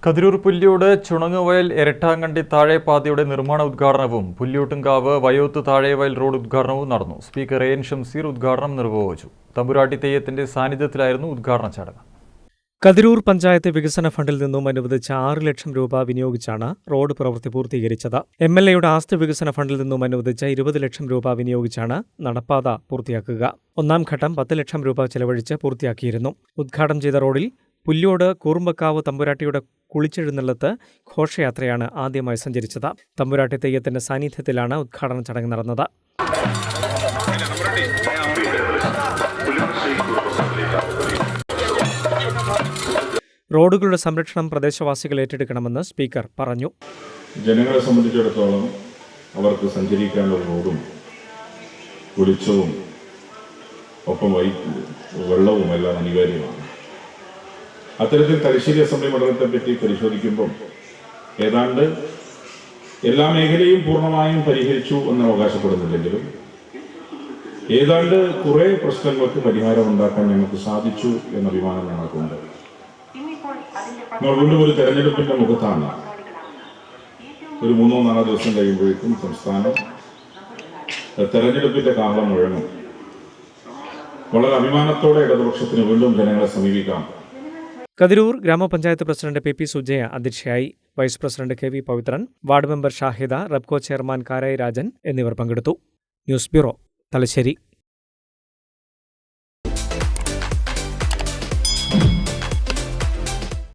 കതിരൂർ പുല്ല്യോട് ചുണങ്ങുവയൽ എരട്ടാങ്കണ്ടി താഴെപ്പാതയുടെ നിർമ്മാണ ഉദ്ഘാടനവും പുല്ല്യോട്ടുംകാവ് വയോത്ത് താഴെവയൽ റോഡ് ഉദ്ഘാടനവും നടന്നു. സ്പീക്കർ എൻ ഷംസീർ ഉദ്ഘാടനം നിർവഹിച്ചു. തമ്പുരാട്ടി തെയ്യത്തിന്റെ സാന്നിധ്യത്തിലായിരുന്നു ഉദ്ഘാടന ചടങ്ങ്. കതിരൂർ പഞ്ചായത്ത് വികസന ഫണ്ടിൽ നിന്നും അനുവദിച്ച 6 ലക്ഷം രൂപ വിനിയോഗിച്ചാണ് റോഡ് പ്രവൃത്തി പൂർത്തീകരിച്ചത്. എംഎൽഎയുടെ ആസ്തി വികസന ഫണ്ടിൽ നിന്നും അനുവദിച്ച 20 ലക്ഷം രൂപ വിനിയോഗിച്ചാണ് നടപ്പാത പൂർത്തിയാക്കുക. ഒന്നാം ഘട്ടം 10 ലക്ഷം രൂപ ചെലവഴിച്ച് പൂർത്തിയാക്കിയിരുന്നു. ഉദ്ഘാടനം ചെയ്ത റോഡിൽ പുല്ല്യോട് കൂറുമ്പക്കാവ് തമ്പുരാട്ടിയുടെ കുളിച്ചെഴുന്നള്ളത്ത് ഘോഷയാത്രയാണ് ആദ്യമായി സഞ്ചരിച്ചത്. തമ്പുരാട്ടി തെയ്യത്തിന്റെ സാന്നിധ്യത്തിലാണ് ഉദ്ഘാടന ചടങ്ങ് നടന്നത്. റോഡുകളുടെ സംരക്ഷണം പ്രദേശവാസികൾ ഏറ്റെടുക്കണമെന്ന് സ്പീക്കർ പറഞ്ഞു. ജനങ്ങളെ സംബന്ധിച്ചിടത്തോളം അവർക്ക് സഞ്ചരിക്കാനുള്ള റോഡും വെളിച്ചവും ഒപ്പം വെള്ളവും എല്ലാം അനിവാര്യമാണ്. അത്തരത്തിൽ തലശ്ശേരി അസംബ്ലി മണ്ഡലത്തെ പറ്റി പരിശോധിക്കുമ്പോൾ ഏതാണ്ട് എല്ലാ മേഖലയും പൂർണ്ണമായും പരിഹരിച്ചു എന്ന് അവകാശപ്പെടുന്നില്ലെങ്കിലും ഏതാണ്ട് കുറേ പ്രശ്നങ്ങൾക്ക് പരിഹാരമുണ്ടാക്കാൻ ഞങ്ങൾക്ക് സാധിച്ചു എന്ന അഭിമാനം ഞങ്ങൾക്കുണ്ട്. നമ്മൾ വീണ്ടും ഒരു തെരഞ്ഞെടുപ്പിന്റെ മുഖത്താണ്. ഒരു 3-4 ദിവസം കഴിയുമ്പോഴേക്കും സംസ്ഥാനം തെരഞ്ഞെടുപ്പിന്റെ കാഹളം മുഴങ്ങും. വളരെ അഭിമാനത്തോടെ ഇടതുപക്ഷത്തിന് വീണ്ടും ജനങ്ങളെ സമീപിക്കാം. കതിരൂർ ഗ്രാമപഞ്ചായത്ത് പ്രസിഡന്റ് പി സുജയ അധ്യക്ഷയായി. Vice president K V Pavithran, ward member Shahida, Rubco chairman Karayi Rajan എന്നിവർ പങ്കെടുത്തു. News bureau, Thalassery.